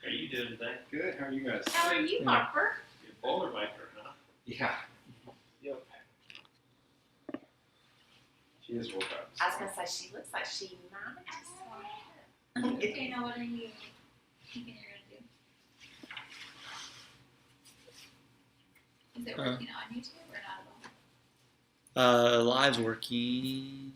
How are you doing today? Good. How are you guys? How are you, Harper? You're a Boilermaker, huh? Yeah. Yep. She is woke up. I was gonna say she looks like she might just want Okay, now what are you thinking you're gonna do? Is it working on YouTube or not at all? Live's working.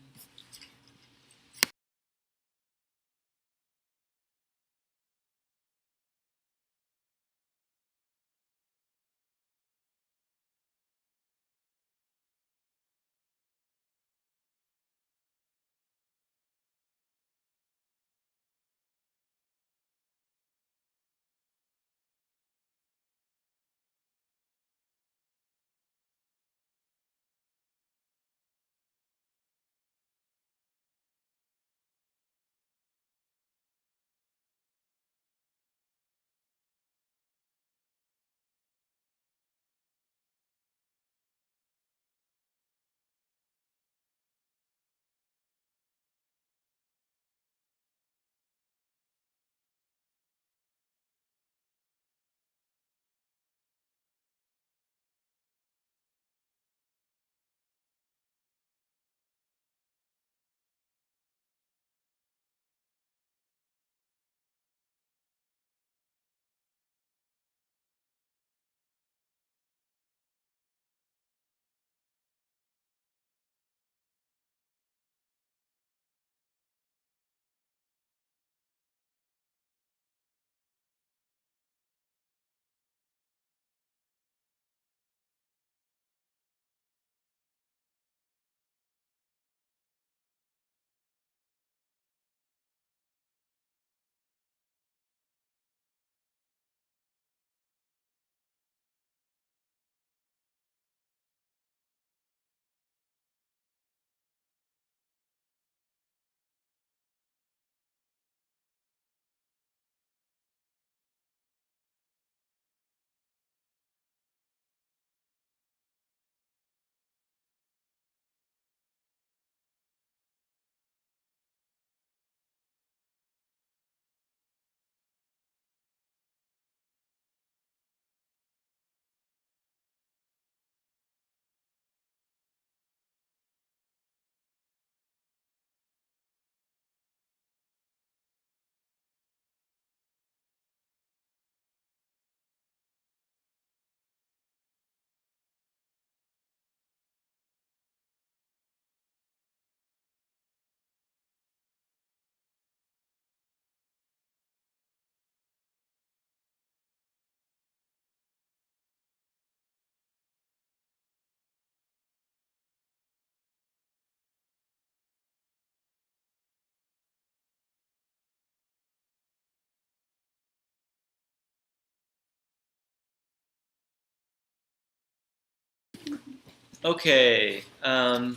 Okay, I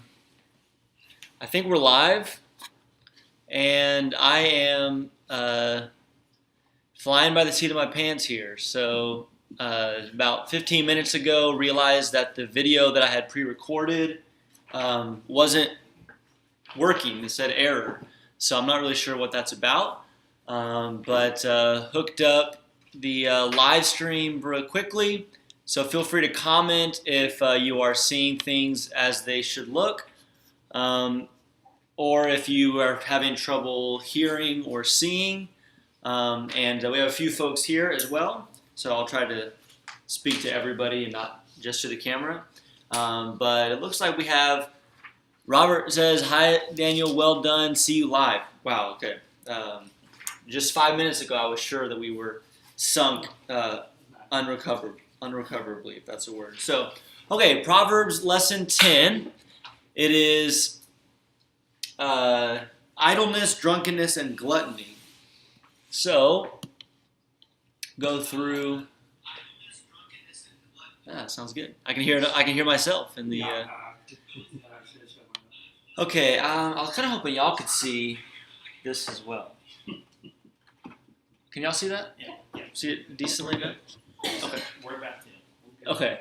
think we're live, and I am flying by the seat of my pants here. So about 15 minutes ago, realized that the video that I had pre-recorded wasn't working. It said error, so I'm not really sure what that's about, but hooked up the live stream real quickly. So feel free to comment if you are seeing things as they should look, or if you are having trouble hearing or seeing. And we have a few folks here as well, so I'll try to speak to everybody and not just to the camera. But it looks like we have, Robert says, "Hi Daniel, well done, see you live." Wow, okay. Just 5 minutes ago I was sure that we were sunk unrecoverably, if that's a word. So, okay, Proverbs lesson 10. It is idleness, drunkenness, and gluttony. So, go through. Sounds good. I can hear myself in the. Okay, I was kind of hoping y'all could see this as well. Can y'all see that? Yeah. See it decently good? Okay. We're about to. Okay.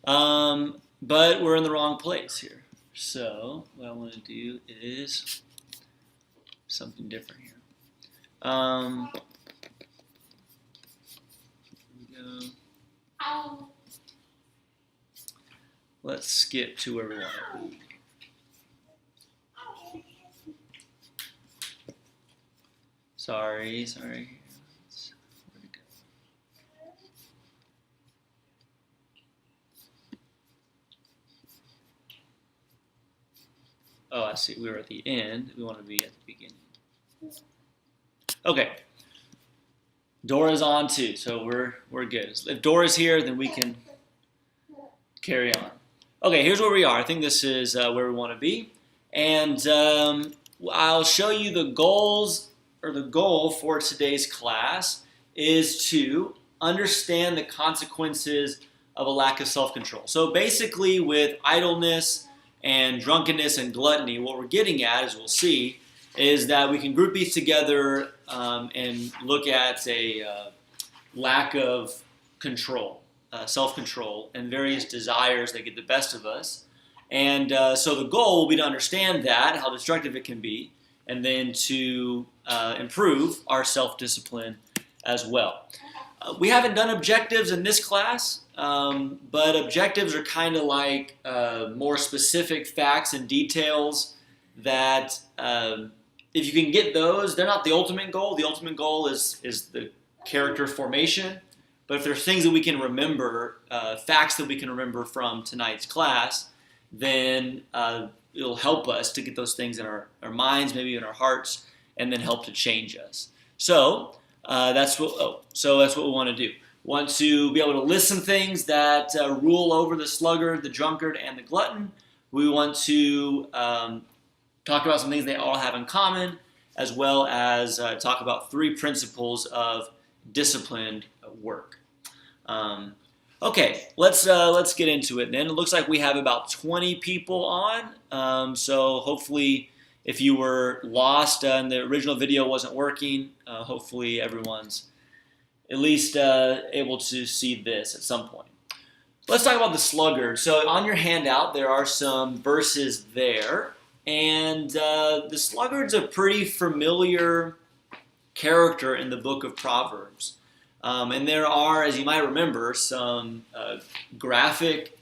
But we're in the wrong place here. So what I want to do is something different here. let's skip to where we want to be. Sorry. Where'd it go? Oh, I see. We were at the end. We want to be at the beginning. Okay. Dora's on too, so we're good. If Dora's here, then we can carry on. Okay, here's where we are. I think this is where we want to be. And I'll show you the goals, or the goal for today's class is to understand the consequences of a lack of self-control. So basically with idleness and drunkenness and gluttony, what we're getting at, as we'll see, is that we can group these together and look at a lack of control, self-control, and various desires that get the best of us. And so the goal will be to understand that, how destructive it can be, and then to improve our self-discipline as well. We haven't done objectives in this class, but objectives are kind of like more specific facts and details that if you can get those, they're not the ultimate goal. The ultimate goal is the character formation. But if there's things that we can remember, facts that we can remember from tonight's class, then it'll help us to get those things in our minds, maybe in our hearts, and then help to change us. So that's what we want to do. Want to be able to list some things that rule over the sluggard, the drunkard, and the glutton. We want to talk about some things they all have in common, as well as talk about 3 principles of disciplined work. Okay, let's get into it then. It looks like we have about 20 people on, so hopefully if you were lost and the original video wasn't working, hopefully everyone's at least able to see this at some point. Let's talk about the sluggard. So on your handout there are some verses there, and the sluggard's a pretty familiar character in the book of Proverbs. And there are, as you might remember, some graphic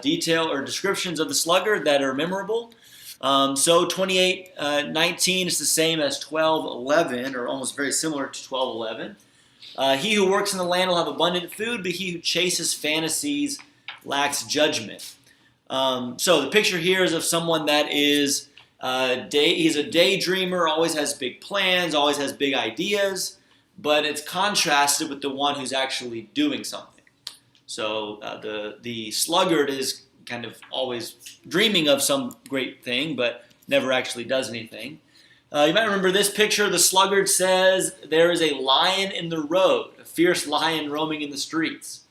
detail or descriptions of the sluggard that are memorable. So 28:19 is the same as 12:11, or almost very similar to 12:11. He who works in the land will have abundant food, but he who chases fantasies lacks judgment. So the picture here is of someone that is he's a daydreamer, always has big plans, always has big ideas, but it's contrasted with the one who's actually doing something. So the sluggard is kind of always dreaming of some great thing, but never actually does anything. You might remember this picture. The sluggard says, "There is a lion in the road, a fierce lion roaming in the streets."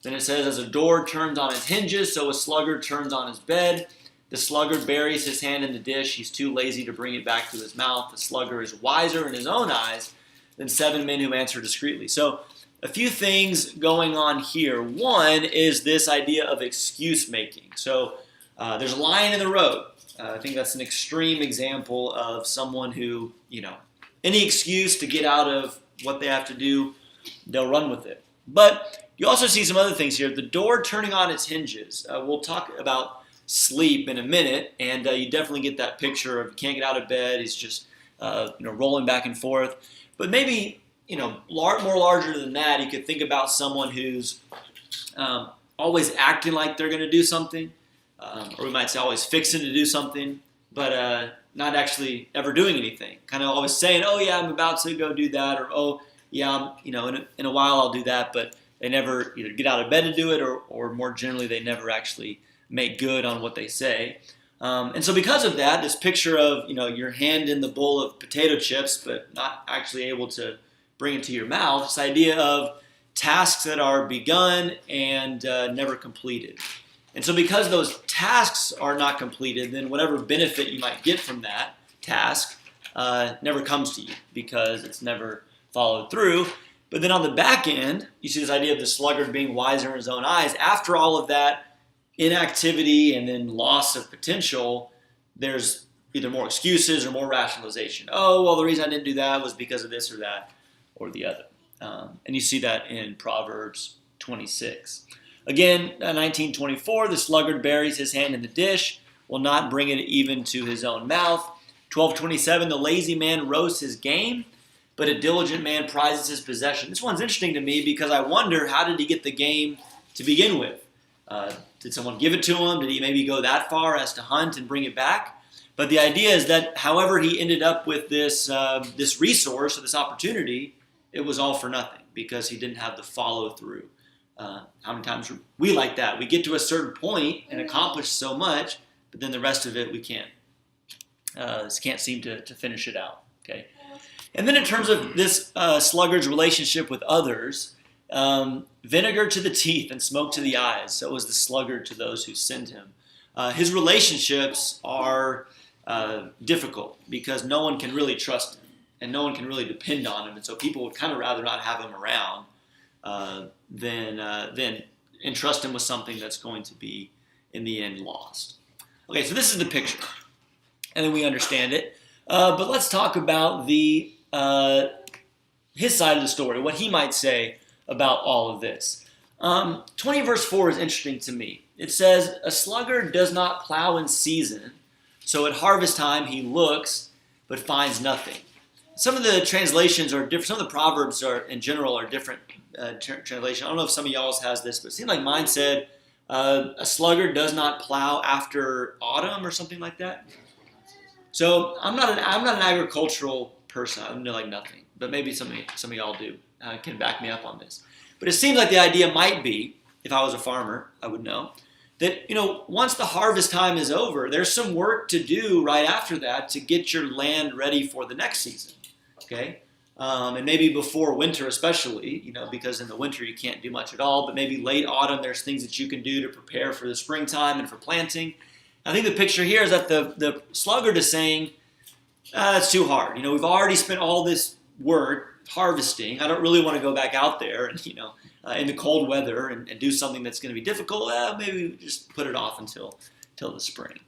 Then it says, "As a door turns on its hinges, so a sluggard turns on his bed. The sluggard buries his hand in the dish. He's too lazy to bring it back to his mouth. The sluggard is wiser in his own eyes than 7 men who answer discreetly." So a few things going on here. One is this idea of excuse making. So there's a lion in the road. I think that's an extreme example of someone who, any excuse to get out of what they have to do, they'll run with it. But you also see some other things here. The door turning on its hinges. We'll talk about sleep in a minute, and you definitely get that picture of can't get out of bed. He's just rolling back and forth. But maybe more larger than that, you could think about someone who's always acting like they're going to do something. Or we might say always fixing to do something, but not actually ever doing anything. Kind of always saying, "Oh yeah, I'm about to go do that," or "Oh yeah, in a while I'll do that," but they never either get out of bed to do it, or more generally they never actually make good on what they say. And so because of that, this picture of your hand in the bowl of potato chips, but not actually able to bring it to your mouth, this idea of tasks that are begun and never completed. And so because those tasks are not completed, then whatever benefit you might get from that task never comes to you because it's never followed through. But then on the back end, you see this idea of the sluggard being wiser in his own eyes. After all of that inactivity and then loss of potential, there's either more excuses or more rationalization. "Oh, well, the reason I didn't do that was because of this or that or the other." And you see that in Proverbs 26. Again, 1924, the sluggard buries his hand in the dish, will not bring it even to his own mouth. 1227, the lazy man roasts his game, but a diligent man prizes his possession. This one's interesting to me because I wonder, how did he get the game to begin with? Did someone give it to him? Did he maybe go that far as to hunt and bring it back? But the idea is that however he ended up with this resource or this opportunity, it was all for nothing because he didn't have the follow through. How many times we like that? We get to a certain point and accomplish so much, but then the rest of it we can't seem to finish it out. Okay. And then in terms of this sluggard's relationship with others, vinegar to the teeth and smoke to the eyes, so was the sluggard to those who send him. His relationships are difficult because no one can really trust him and no one can really depend on him, and so people would kind of rather not have him around than entrust him with something that's going to be in the end lost. Okay, so this is the picture, and then we understand it. But let's talk about his side of the story, what he might say about all of this. 20 verse 4 is interesting to me. It says, a sluggard does not plow in season, so at harvest time he looks, but finds nothing. Some of the translations are different. Some of the Proverbs in general are different translation. I don't know if some of y'all's has this, but it seemed like mine said, a sluggard does not plow after autumn or something like that. So I'm not an agricultural person. I know like nothing, but maybe some of y'all do can back me up on this. But it seems like the idea might be, if I was a farmer, I would know, that once the harvest time is over, there's some work to do right after that to get your land ready for the next season. Okay, and maybe before winter especially, because in the winter you can't do much at all. But maybe late autumn, there's things that you can do to prepare for the springtime and for planting. I think the picture here is that the sluggard is saying, it's too hard. We've already spent all this work harvesting. I don't really want to go back out there and, in the cold weather and do something that's going to be difficult. Maybe just put it off until the spring.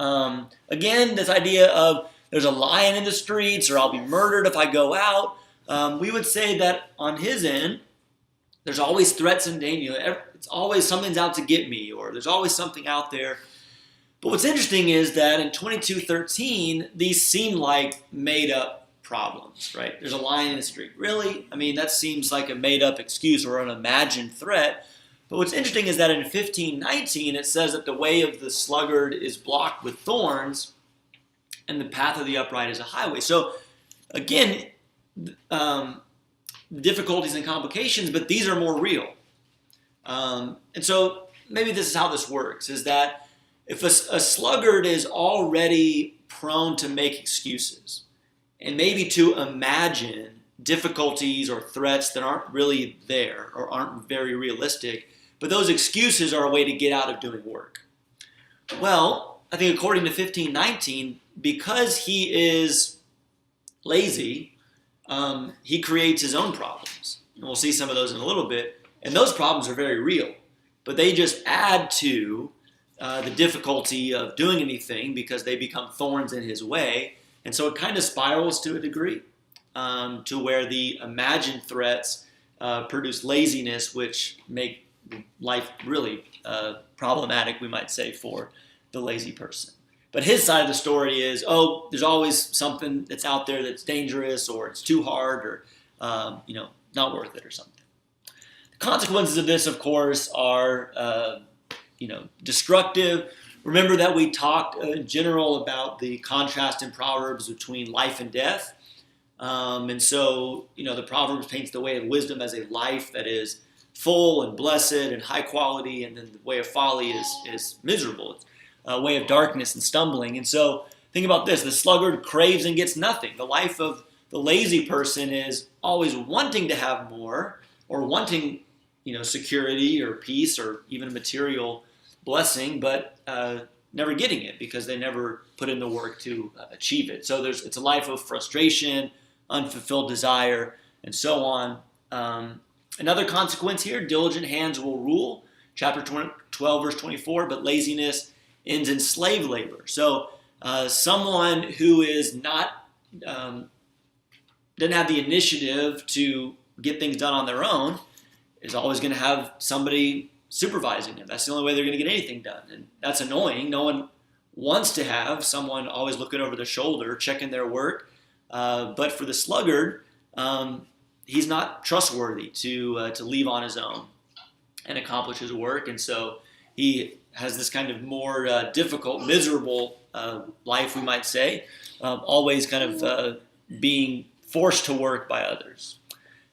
Again, this idea of there's a lion in the streets or I'll be murdered if I go out. We would say that on his end, there's always threats and danger. It's always something's out to get me, or there's always something out there. But what's interesting is that in 22:13, these seem like made-up problems, right? There's a lion in the street. Really? I mean, that seems like a made-up excuse or an imagined threat. But what's interesting is that in 15:19, it says that the way of the sluggard is blocked with thorns, and the path of the upright is a highway. So, again, difficulties and complications, but these are more real. And so maybe this is how this works, is that if a sluggard is already prone to make excuses and maybe to imagine difficulties or threats that aren't really there or aren't very realistic, but those excuses are a way to get out of doing work. Well, I think according to 15:19, because he is lazy, he creates his own problems. And we'll see some of those in a little bit. And those problems are very real, but they just add to the difficulty of doing anything because they become thorns in his way. And so it kind of spirals to a degree to where the imagined threats produce laziness, which make life really problematic, we might say, for the lazy person. But his side of the story is, there's always something that's out there that's dangerous, or it's too hard, or not worth it or something. The consequences of this, of course, are destructive. Remember that we talked in general about the contrast in Proverbs between life and death. And so, the Proverbs paints the way of wisdom as a life that is full and blessed and high quality, and then the way of folly is miserable. It's a way of darkness and stumbling. And so think about this. The sluggard craves and gets nothing. The life of the lazy person is always wanting to have more, or wanting, security or peace or even material blessing, but never getting it because they never put in the work to achieve it. So it's a life of frustration, unfulfilled desire, and so on. Another consequence here, diligent hands will rule. Chapter 12, verse 24, but laziness ends in slave labor. So someone who is not, doesn't have the initiative to get things done on their own is always going to have somebody supervising them. That's the only way they're going to get anything done. And that's annoying. No one wants to have someone always looking over their shoulder, checking their work. But for the sluggard, he's not trustworthy to leave on his own and accomplish his work. And so he has this kind of more difficult, miserable life, we might say, always kind of being forced to work by others.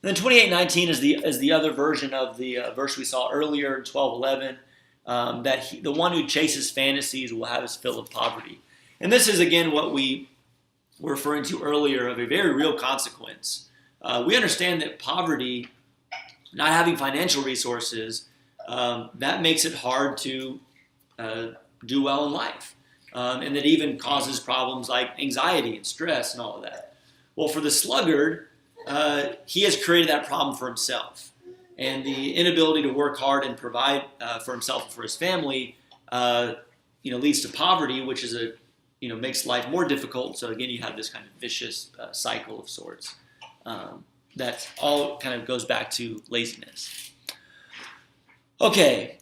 And then 28:19 is the other version of the verse we saw earlier in 12:11, that the one who chases fantasies will have his fill of poverty. And this is, again, what we were referring to earlier of a very real consequence. We understand that poverty, not having financial resources, that makes it hard to do well in life. And that even causes problems like anxiety and stress and all of that. Well, for the sluggard, he has created that problem for himself. And the inability to work hard and provide for himself and for his family, leads to poverty, which is makes life more difficult. So again, you have this kind of vicious cycle of sorts. That all kind of goes back to laziness. Okay,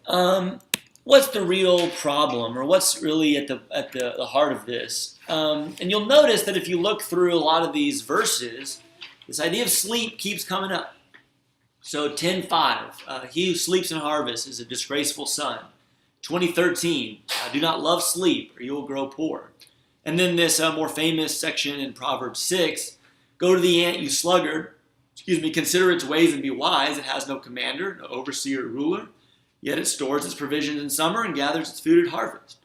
what's the real problem, or what's really at the heart of this? And you'll notice that if you look through a lot of these verses, this idea of sleep keeps coming up. So 10:5, he who sleeps in harvest is a disgraceful son. 20:13, do not love sleep, or you will grow poor. And then this more famous section in Proverbs 6, go to the ant, you sluggard, consider its ways and be wise. It has no commander, no overseer or ruler, yet it stores its provisions in summer and gathers its food at harvest.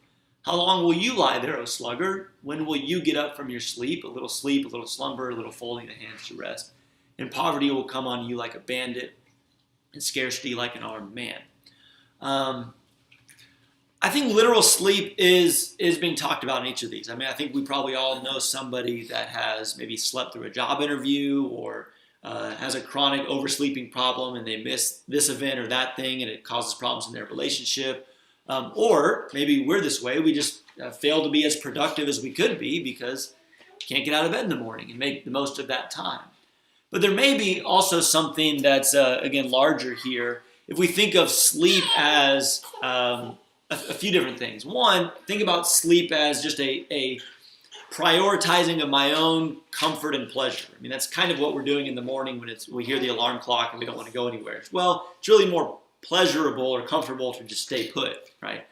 How long will you lie there, O sluggard? When will you get up from your sleep? A little slumber, a little folding the hands to rest. And poverty will come on you like a bandit, and scarcity like an armed man. I think literal sleep is being talked about in each of these. I mean, I think we probably all know somebody that has maybe slept through a job interview, or has a chronic oversleeping problem, and they miss this event or that thing, and it causes problems in their relationship. Or maybe we're this way. We just fail to be as productive as we could be because we can't get out of bed in the morning and make the most of that time. But there may be also something that's, again, larger here. If we think of sleep as a few different things. One, think about sleep as just a prioritizing of my own comfort and pleasure. I mean, that's kind of what we're doing in the morning when we hear the alarm clock and we don't want to go anywhere. Well, it's really more pleasurable or comfortable to just stay put, right?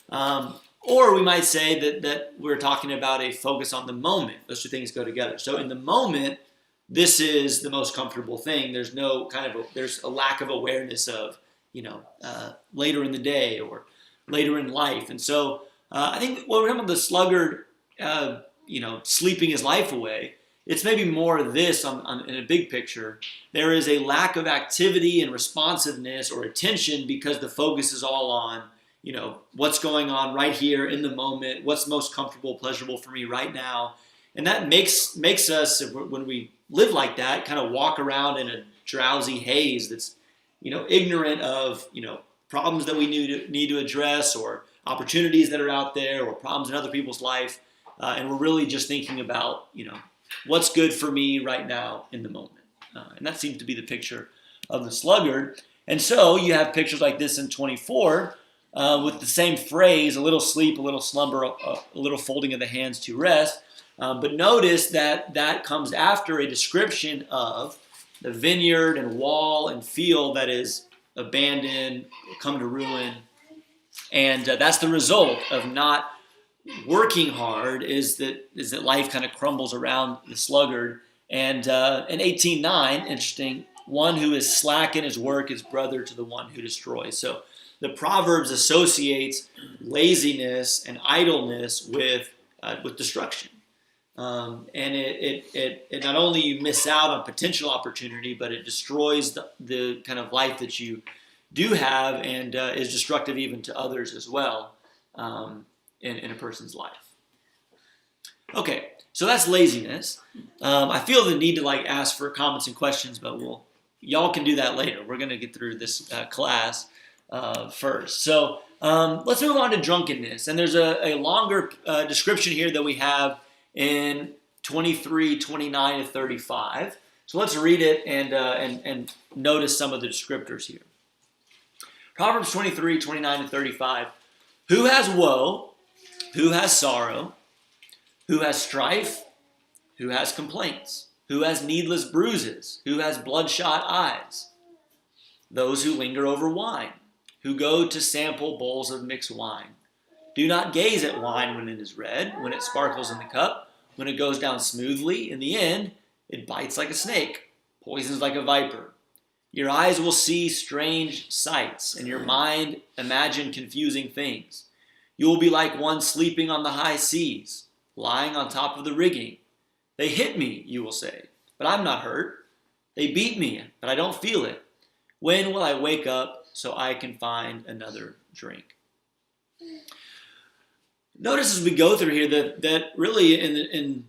Or we might say that we're talking about a focus on the moment. Those two things go together. So in the moment, this is the most comfortable thing. There's no there's a lack of awareness of, later in the day or later in life. And so I think when we're talking about the sluggard, sleeping his life away, it's maybe more this in a big picture. There is a lack of activity and responsiveness or attention because the focus is all on, what's going on right here in the moment, what's most comfortable, pleasurable for me right now. And that makes us, when we live like that, kind of walk around in a drowsy haze that's, ignorant of, problems that we need to address, or opportunities that are out there, or problems in other people's life. And we're really just thinking about, what's good for me right now in the moment. And that seems to be the picture of the sluggard. And so you have pictures like this in 24 with the same phrase, a little sleep, a little slumber, a little folding of the hands to rest. But notice that comes after a description of the vineyard and wall and field that is abandoned, come to ruin. And that's the result of not working hard, is that life kind of crumbles around the sluggard. And in 18:9, interesting, one who is slack in his work is brother to the one who destroys. So the Proverbs associates laziness and idleness with destruction. And it not only you miss out on potential opportunity, but it destroys the kind of life that you do have, and is destructive even to others as well in a person's life. Okay, so that's laziness. I feel the need to ask for comments and questions, but y'all can do that later. We're going to get through this class first. So let's move on to drunkenness. And there's a longer description here that we have in 23, 29 to 35. So let's read it and notice some of the descriptors here. Proverbs 23, 29 to 35. Who has woe? Who has sorrow? Who has strife? Who has complaints? Who has needless bruises? Who has bloodshot eyes? Those who linger over wine, who go to sample bowls of mixed wine. Do not gaze at wine when it is red, when it sparkles in the cup, when it goes down smoothly. In the end, it bites like a snake, poisons like a viper. Your eyes will see strange sights, and your mind imagine confusing things. You will be like one sleeping on the high seas, lying on top of the rigging. They hit me, you will say, but I'm not hurt. They beat me, but I don't feel it. When will I wake up so I can find another drink? Notice as we go through here that really in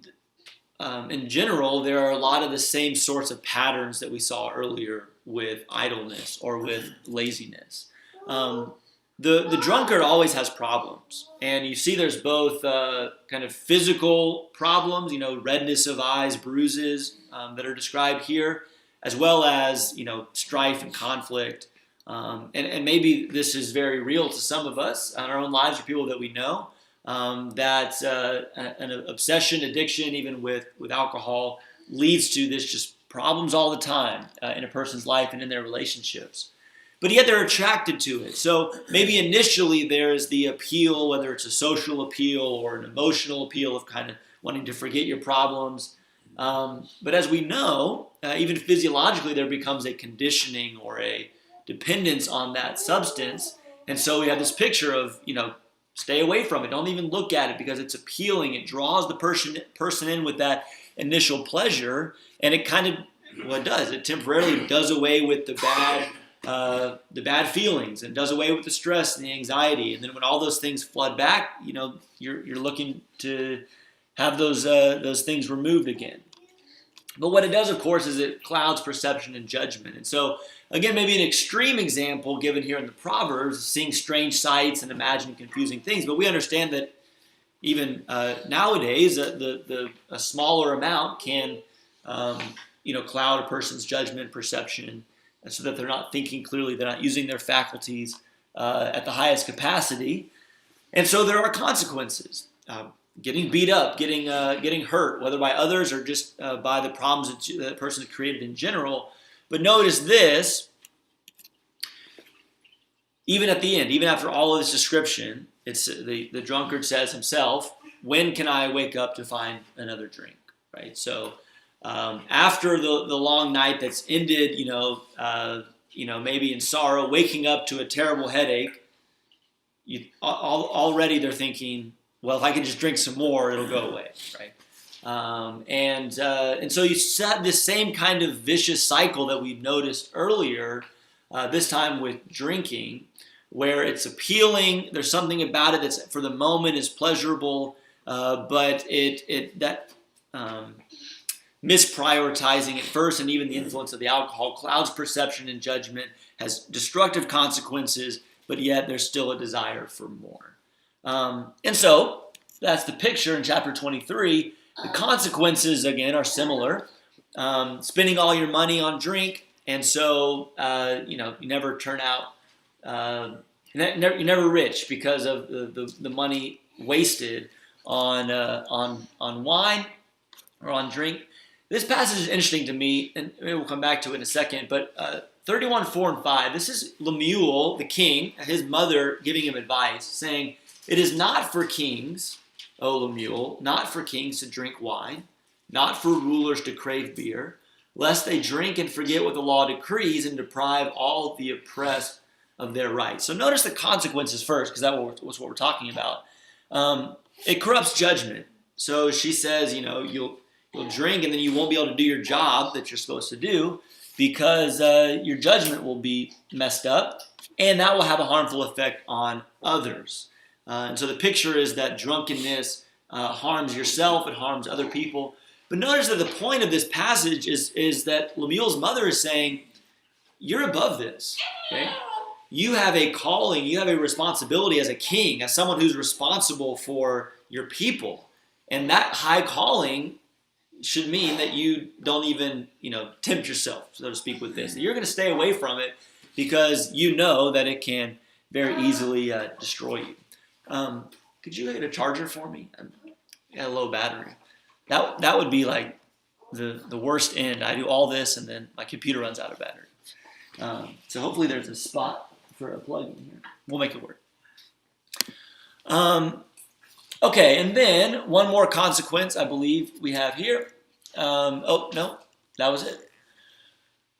general, there are a lot of the same sorts of patterns that we saw earlier with idleness or with laziness. The drunkard always has problems, and you see there's both kind of physical problems, redness of eyes, bruises that are described here, as well as strife and conflict, and maybe this is very real to some of us in our own lives or people that we know. That an obsession, addiction, even with alcohol, leads to this just problems all the time in a person's life and in their relationships. But yet they're attracted to it. So maybe initially there's the appeal, whether it's a social appeal or an emotional appeal of kind of wanting to forget your problems. But as we know, even physiologically, there becomes a conditioning or a dependence on that substance. And so we have this picture of, stay away from it. Don't even look at it because it's appealing. It draws the person in with that initial pleasure, and it kind of, well, it does. It temporarily does away with the bad feelings and does away with the stress and the anxiety. And then when all those things flood back, you're looking to have those things removed again. But what it does, of course, is it clouds perception and judgment. And so, again, maybe an extreme example given here in the Proverbs, seeing strange sights and imagining confusing things. But we understand that even nowadays, a smaller amount can, cloud a person's judgment, perception, so that they're not thinking clearly, they're not using their faculties at the highest capacity. And so there are consequences. Getting beat up, getting hurt, whether by others or just by the problems that that person has created in general. But notice this, even at the end, even after all of this description, it's the drunkard says himself, when can I wake up to find another drink, right? So after the long night that's ended, maybe in sorrow, waking up to a terrible headache, already they're thinking, well, if I can just drink some more, it'll go away, right? And so you set this same kind of vicious cycle that we've noticed earlier, this time with drinking, where it's appealing. There's something about it that's for the moment is pleasurable, but that misprioritizing at first, and even the influence of the alcohol clouds perception and judgment, has destructive consequences, but yet there's still a desire for more. And so that's the picture in chapter 23. The consequences, again, are similar. Spending all your money on drink, and so, you never turn out, you're never rich because of the money wasted on wine or on drink. This passage is interesting to me, and maybe we'll come back to it in a second, but 31:4-5, this is Lemuel, the king, his mother giving him advice, saying, "It is not for kings, O Lemuel, not for kings to drink wine, not for rulers to crave beer, lest they drink and forget what the law decrees and deprive all the oppressed of their rights." So notice the consequences first, because that's what we're talking about. It corrupts judgment. So she says, you'll drink and then you won't be able to do your job that you're supposed to do because your judgment will be messed up, and that will have a harmful effect on others. And so the picture is that drunkenness harms yourself, it harms other people. But notice that the point of this passage is that Lemuel's mother is saying, you're above this. Okay? You have a calling, you have a responsibility as a king, as someone who's responsible for your people. And that high calling should mean that you don't even, tempt yourself, so to speak, with this. That you're going to stay away from it because you know that it can very easily destroy you. Could you get a charger for me? I got a low battery. That would be like the worst end. I do all this and then my computer runs out of battery. So hopefully there's a spot for a plug in here. We'll make it work. Okay, and then one more consequence I believe we have here. Oh, no, that was it.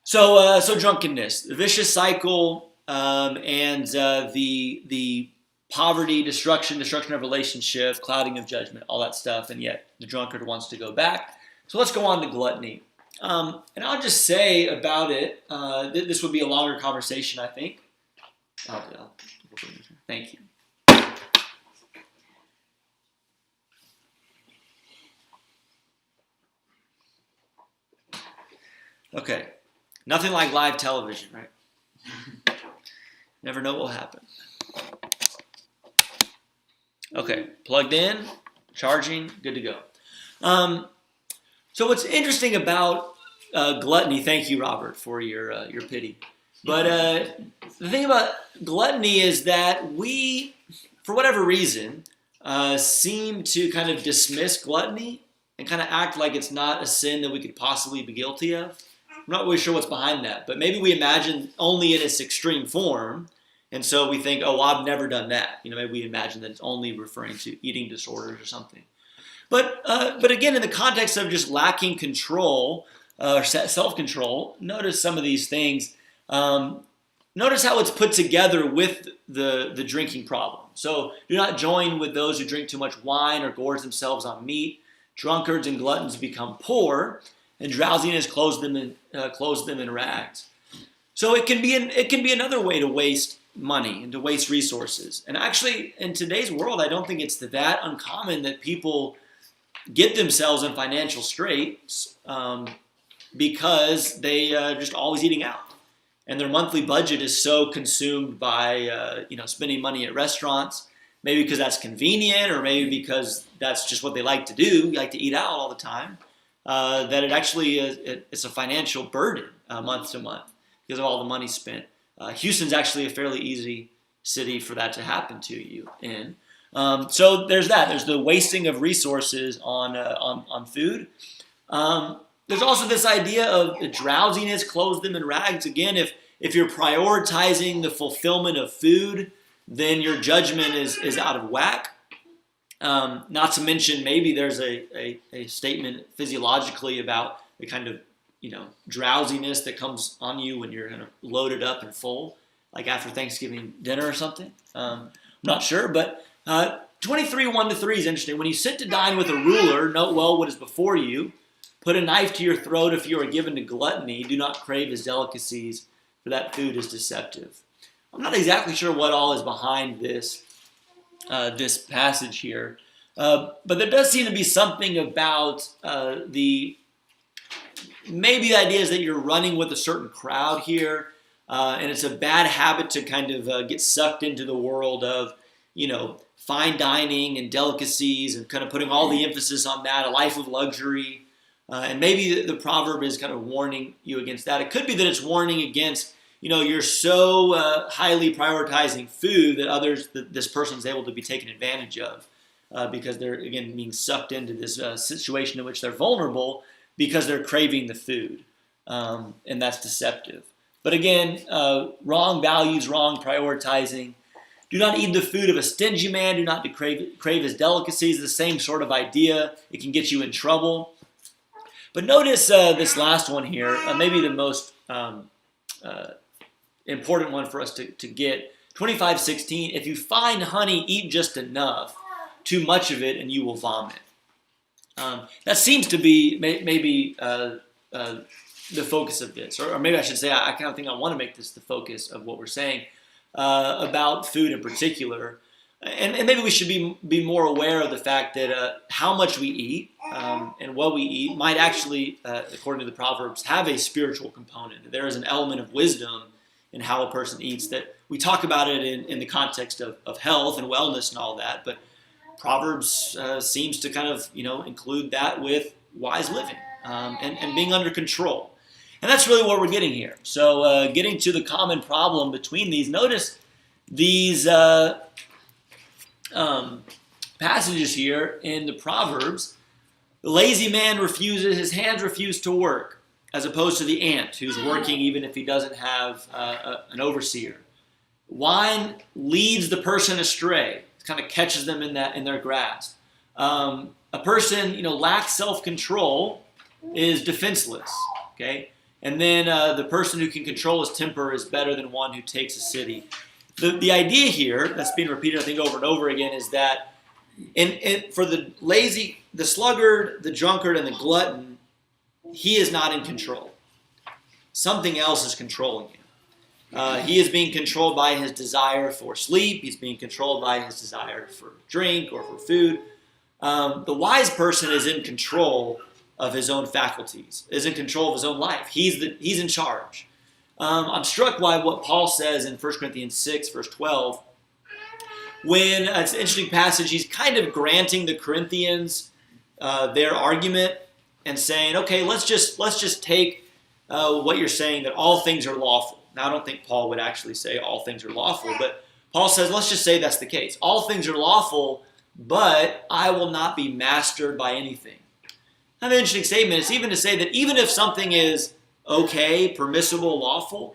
So drunkenness, the vicious cycle, and the poverty, destruction of relationship, clouding of judgment, all that stuff, and yet the drunkard wants to go back. So let's go on to gluttony. And I'll just say about it, this would be a longer conversation, I think. Thank you. Okay, nothing like live television, right? Never know what will happen. Okay, plugged in, charging, good to go. So what's interesting about gluttony, thank you, Robert, for your pity. But the thing about gluttony is that we, for whatever reason, seem to kind of dismiss gluttony and kind of act like it's not a sin that we could possibly be guilty of. I'm not really sure what's behind that, but maybe we imagine only in its extreme form, and so we think, oh, well, I've never done that. Maybe we imagine that it's only referring to eating disorders or something. But again, in the context of just lacking control or self-control, notice some of these things. Notice how it's put together with the drinking problem. So do not join with those who drink too much wine or gorge themselves on meat. Drunkards and gluttons become poor, and drowsiness clothes them in rags. So it can be another way to waste money and to waste resources. And actually, in today's world, I don't think it's that uncommon that people get themselves in financial straits because they just always eating out, and their monthly budget is so consumed by spending money at restaurants. Maybe because that's convenient, or maybe because that's just what they like to do. You like to eat out all the time. That it actually it's a financial burden month to month because of all the money spent. Houston's actually a fairly easy city for that to happen to you in. So there's that. There's the wasting of resources on food. There's also this idea of the drowsiness clothes them in rags. Again, if you're prioritizing the fulfillment of food, then your judgment is out of whack. Not to mention, maybe there's a statement physiologically about the kind of drowsiness that comes on you when you're kind of loaded up and full, like after Thanksgiving dinner or something. I'm not sure, but 23:1-3 is interesting. When you sit to dine with a ruler, note well what is before you. Put a knife to your throat if you are given to gluttony. Do not crave his delicacies, for that food is deceptive. I'm not exactly sure what all is behind this passage here, but there does seem to be something about maybe the idea is that you're running with a certain crowd here, and it's a bad habit to kind of get sucked into the world of fine dining and delicacies and kind of putting all the emphasis on that, a life of luxury. And maybe the proverb is kind of warning you against that. It could be that it's warning against, you're so highly prioritizing food that this person's able to be taken advantage of because they're, again, being sucked into this situation in which they're vulnerable because they're craving the food. And that's deceptive. But again, wrong values, wrong prioritizing. Do not eat the food of a stingy man. Do not crave his delicacies. The same sort of idea. It can get you in trouble. But notice this last one here, maybe the most important one for us to get. 25:16, if you find honey, eat just enough, too much of it, and you will vomit. That seems to be maybe the focus of this. Or maybe I should say, I kind of think I want to make this the focus of what we're saying about food in particular. And maybe we should be more aware of the fact that how much we eat and what we eat might actually, according to the Proverbs, have a spiritual component. There is an element of wisdom in how a person eats that we talk about it in the context of health and wellness and all that, but Proverbs seems to kind of include that with wise living and being under control. And that's really what we're getting here. So getting to the common problem between these, notice these passages here in the Proverbs. The lazy man refuses, his hands refuse to work, as opposed to the ant who's working even if he doesn't have an overseer. Wine leads the person astray, kind of catches them in their grasp. A person, lacks self-control is defenseless. Okay, and then the person who can control his temper is better than one who takes a city. The idea here that's being repeated, I think, over and over again is that for the lazy, the sluggard, the drunkard, and the glutton, he is not in control. Something else is controlling him. He is being controlled by his desire for sleep. He's being controlled by his desire for drink or for food. The wise person is in control of his own faculties, is in control of his own life. He's in charge. I'm struck by what Paul says in 1 Corinthians 6, verse 12, when it's an interesting passage. He's kind of granting the Corinthians their argument and saying, okay, let's just take what you're saying, that all things are lawful. Now, I don't think Paul would actually say all things are lawful, but Paul says, let's just say that's the case. All things are lawful, but I will not be mastered by anything. Kind of an interesting statement. It's even to say that even if something is okay, permissible, lawful,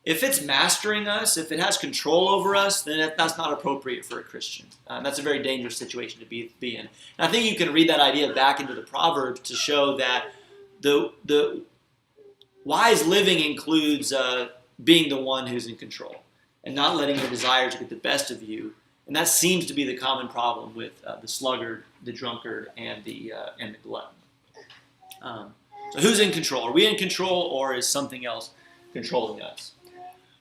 if it's mastering us, if it has control over us, then that's not appropriate for a Christian. That's a very dangerous situation to be in. And I think you can read that idea back into the Proverbs to show that the wise living includes being the one who's in control and not letting your desires get the best of you. And that seems to be the common problem with the sluggard, the drunkard, and the glutton. So who's in control? Are we in control, or is something else controlling us?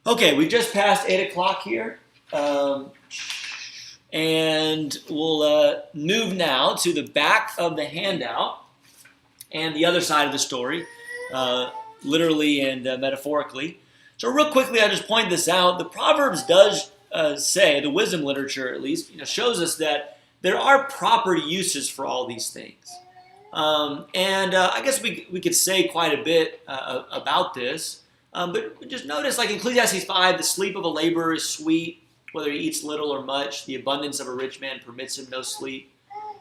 Okay, we've just passed 8 o'clock here. And we'll move now to the back of the handout and the other side of the story, literally and metaphorically. So real quickly, I'll just point this out. The Proverbs does say, the wisdom literature at least, shows us that there are proper uses for all these things. I guess we could say quite a bit about this, but just notice, like in Ecclesiastes 5, the sleep of a laborer is sweet, whether he eats little or much. The abundance of a rich man permits him no sleep.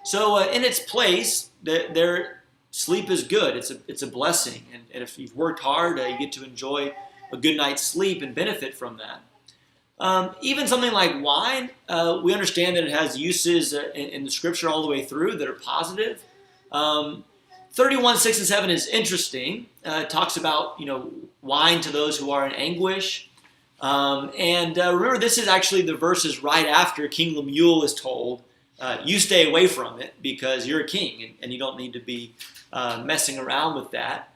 So in its place, their sleep is good. It's a blessing, and if you've worked hard, you get to enjoy a good night's sleep and benefit from that. Even something like wine, we understand that it has uses in the Scripture all the way through that are positive. 31, 6, and 7 is interesting. It talks about, wine to those who are in anguish. Remember, this is actually the verses right after King Lemuel is told, you stay away from it because you're a king and you don't need to be messing around with that.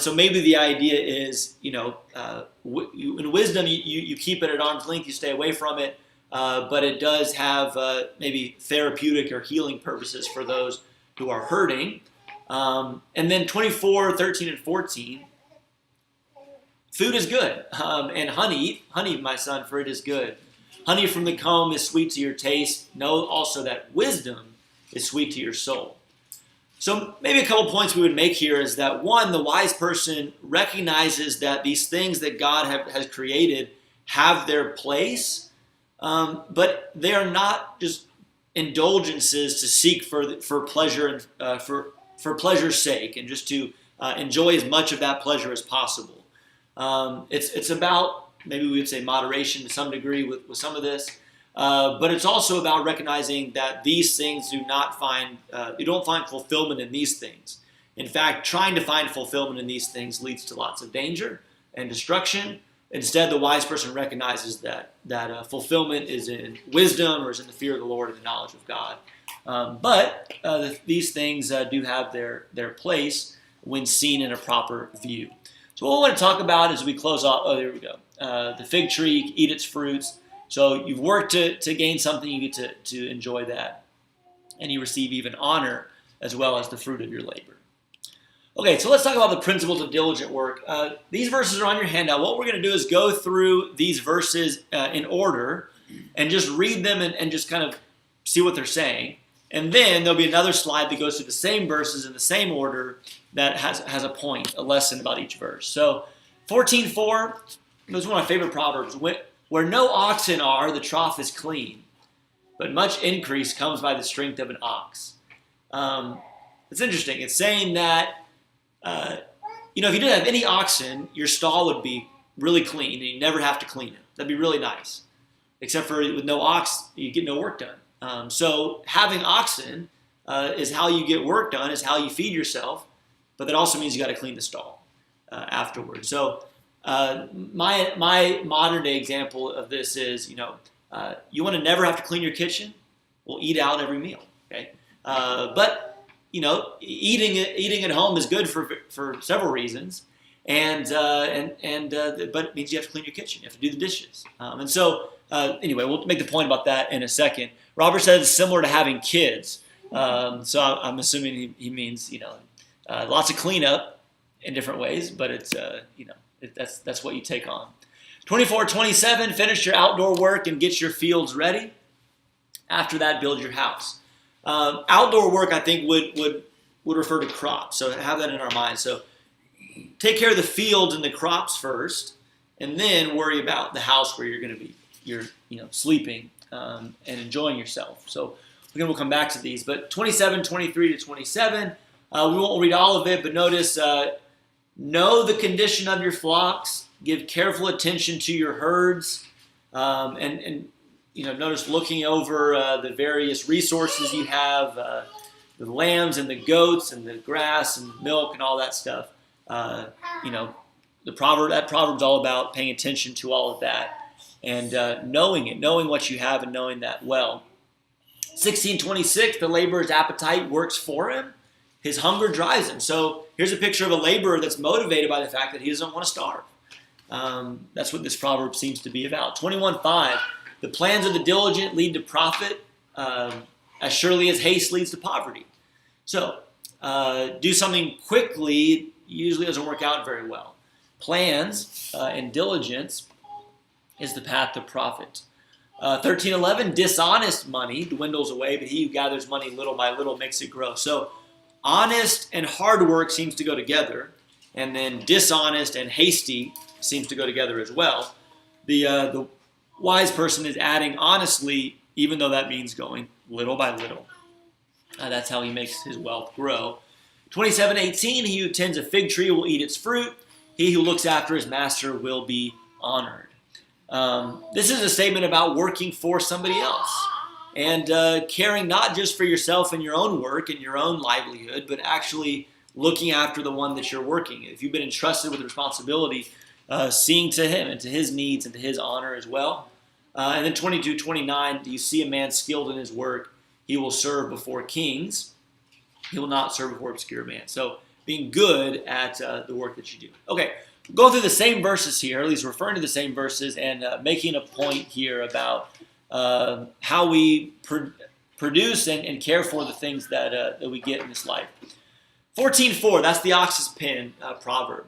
So maybe the idea is, in wisdom, you keep it at arm's length, you stay away from it, but it does have maybe therapeutic or healing purposes for those who are hurting. And then 24, 13, and 14, food is good. And honey, my son, for it is good. Honey from the comb is sweet to your taste. Know also that wisdom is sweet to your soul. So maybe a couple points we would make here is that, one, the wise person recognizes that these things that God has created have their place, but they are not just indulgences to seek for pleasure and for pleasure's sake, and just to enjoy as much of that pleasure as possible. It's about, maybe we would say, moderation to some degree with some of this. But it's also about recognizing that these things you don't find fulfillment in these things. In fact, trying to find fulfillment in these things leads to lots of danger and destruction. Instead, the wise person recognizes that fulfillment is in wisdom, or is in the fear of the Lord and the knowledge of God. But these things do have their place when seen in a proper view. So what we want to talk about as we close off, there we go. The fig tree, eat its fruits. So you've worked to gain something, you get to enjoy that. And you receive even honor as well as the fruit of your labor. Okay, so let's talk about the principles of diligent work. These verses are on your handout. What we're going to do is go through these verses in order and just read them and just kind of see what they're saying. And then there'll be another slide that goes through the same verses in the same order, that has a point, a lesson about each verse. So 14:4, it was one of my favorite Proverbs. Where no oxen are, the trough is clean, but much increase comes by the strength of an ox. It's interesting. It's saying that, if you didn't have any oxen, your stall would be really clean, and you never have to clean it. That'd be really nice. Except for with no ox, you get no work done. So having oxen is how you get work done, is how you feed yourself, but that also means you got to clean the stall afterwards. So my modern day example of this is, you want to never have to clean your kitchen? Well, eat out every meal, okay? But eating at home is good for several reasons, but it means you have to clean your kitchen. You have to do the dishes, anyway, we'll make the point about that in a second. Robert says it's similar to having kids, so I'm assuming he means lots of cleanup in different ways, but it's that's what you take on. 24:27, finish your outdoor work and get your fields ready. After that, build your house. Outdoor work, I think, would refer to crops. So have that in our minds. So take care of the fields and the crops first, and then worry about the house where you're going to be. You're sleeping and enjoying yourself. So again, we'll come back to these. But 27:23-27, we won't read all of it, but notice. Know the condition of your flocks. Give careful attention to your herds, and notice looking over the various resources you have, the lambs and the goats and the grass and milk and all that stuff. That proverb's all about paying attention to all of that and knowing what you have and knowing that well. 16:26, the laborer's appetite works for him. His hunger drives him. So here's a picture of a laborer that's motivated by the fact that he doesn't want to starve. That's what this proverb seems to be about. 21:5, the plans of the diligent lead to profit, as surely as haste leads to poverty. So do something quickly usually doesn't work out very well. Plans and diligence is the path to profit. 13:11, dishonest money dwindles away, but he who gathers money little by little makes it grow. So honest and hard work seems to go together, and then dishonest and hasty seems to go together as well. The wise person is adding honestly, even though that means going little by little. That's how he makes his wealth grow. 27:18, he who tends a fig tree will eat its fruit. He who looks after his master will be honored. This is a statement about working for somebody else. And caring not just for yourself and your own work and your own livelihood, but actually looking after the one that you're working. If you've been entrusted with the responsibility, seeing to him and to his needs and to his honor as well. And then 22:29, you see a man skilled in his work, he will serve before kings. He will not serve before obscure man. So being good at the work that you do. Okay, go through the same verses here, at least referring to the same verses, and making a point here about how we produce and care for the things that we get in this life. 14:4, that's the ox's pen proverb.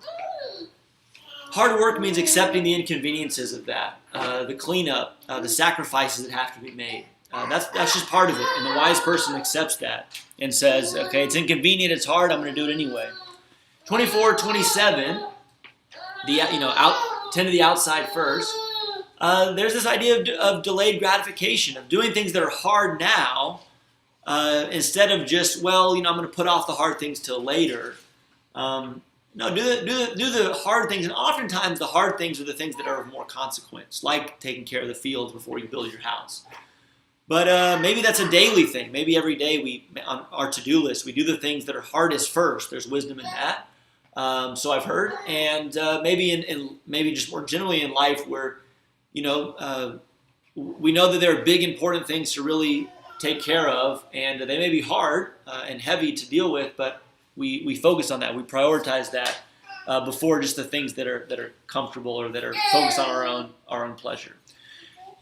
Hard work means accepting the inconveniences of that, the cleanup, the sacrifices that have to be made. That's just part of it, and the wise person accepts that and says, okay, it's inconvenient, it's hard, I'm going to do it anyway. 24:27, tend to the outside first. There's this idea of delayed gratification, of doing things that are hard now, instead of just, I'm going to put off the hard things till later. No, do the hard things, and oftentimes the hard things are the things that are of more consequence, like taking care of the fields before you build your house. But maybe that's a daily thing. Maybe every day on our to-do list, we do the things that are hardest first. There's wisdom in that. So I've heard, and maybe just more generally in life, where we know that there are big, important things to really take care of, and they may be hard and heavy to deal with, but we focus on that. We prioritize that before just the things that are comfortable or that are focused on our own pleasure.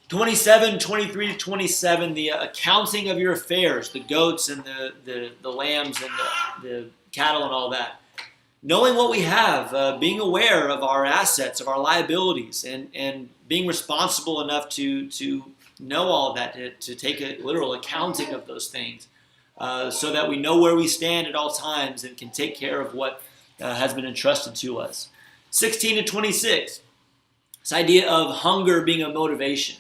23-27, the accounting of your affairs, the goats and the lambs and the cattle and all that. Knowing what we have, being aware of our assets, of our liabilities, and being responsible enough to know all of that, to take a literal accounting of those things. so that we know where we stand at all times and can take care of what has been entrusted to us. 16 to 26, this idea of hunger being a motivation.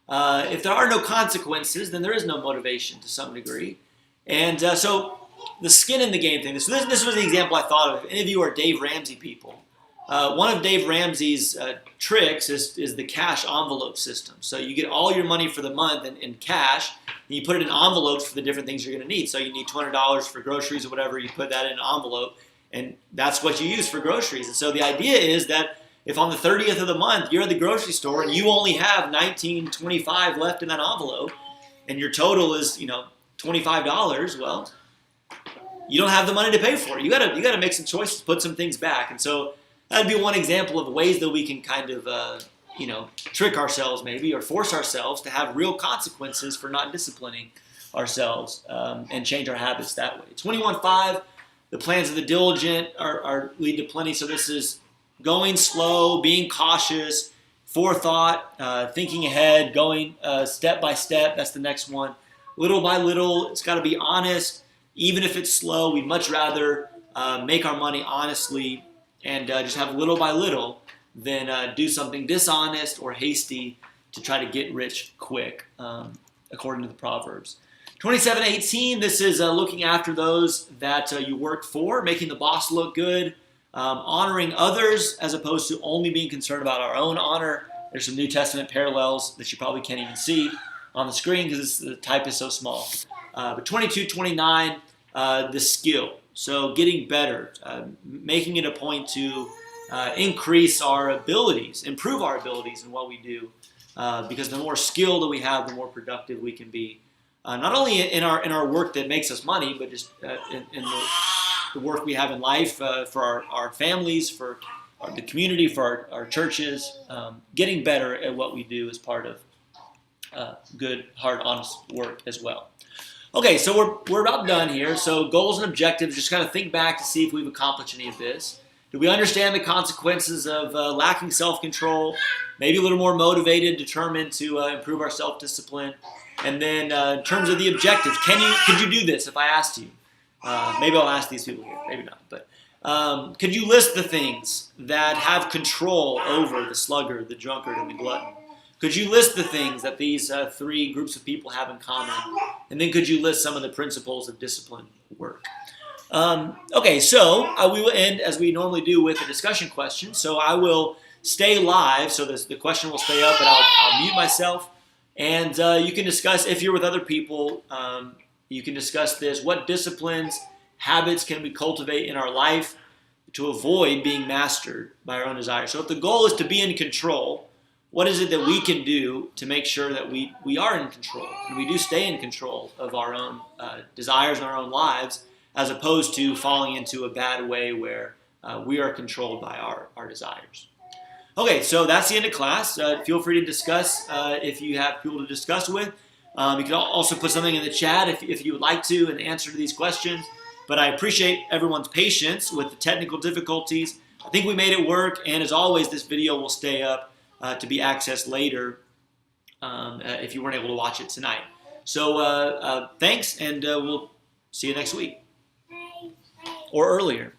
If there are no consequences, then there is no motivation to some degree. And so the skin in the game thing. So this was the example I thought of. If any of you are Dave Ramsey people, one of Dave Ramsey's tricks is the cash envelope system. So you get all your money for the month in cash, and you put it in envelopes for the different things you're going to need. So you need $200 for groceries or whatever, you put that in an envelope, and that's what you use for groceries. And so the idea is that if on the 30th of the month you're at the grocery store and you only have $19.25 left in that envelope, and your total is $25, well, you don't have the money to pay for it. You gotta make some choices, put some things back. And so that'd be one example of ways that we can kind of trick ourselves maybe, or force ourselves to have real consequences for not disciplining ourselves, and change our habits that way. 21:5, the plans of the diligent are lead to plenty. So this is going slow, being cautious, forethought, thinking ahead, going step by step. That's the next one. Little by little, it's got to be honest. Even if it's slow, we'd much rather make our money honestly and just have little by little than do something dishonest or hasty to try to get rich quick, according to the Proverbs. 27:18, this is looking after those that you work for, making the boss look good, honoring others as opposed to only being concerned about our own honor. There's some New Testament parallels that you probably can't even see on the screen because the type is so small. But 22:29, the skill. So getting better, making it a point to increase our abilities, improve our abilities in what we do, because the more skill that we have, the more productive we can be. Not only in our work that makes us money, but just in the work we have in life, for our families, for the community, for our churches. Getting better at what we do is part of good, hard, honest work as well. Okay, so we're about done here. So goals and objectives, just kind of think back to see if we've accomplished any of this. Do we understand the consequences of lacking self-control? Maybe a little more motivated, determined to improve our self-discipline. And then in terms of the objectives, could you do this if I asked you? Maybe I'll ask these people here, maybe not. But could you list the things that have control over the sluggard, the drunkard, and the glutton? Could you list the things that these three groups of people have in common? And then could you list some of the principles of discipline work? Okay, so we will end as we normally do with a discussion question. So I will stay live, so the question will stay up, but I'll mute myself. And you can discuss, if you're with other people, you can discuss this. What disciplines, habits can we cultivate in our life to avoid being mastered by our own desires? So if the goal is to be in control, what is it that we can do to make sure that we are in control and we do stay in control of our own desires and our own lives, as opposed to falling into a bad way where we are controlled by our desires? Okay, so that's the end of class. Feel free to discuss if you have people to discuss with. You can also put something in the chat if you would like to, an answer to these questions. But I appreciate everyone's patience with the technical difficulties. I think we made it work, and as always, this video will stay up to be accessed later if you weren't able to watch it tonight. So thanks, and we'll see you next week. Or earlier.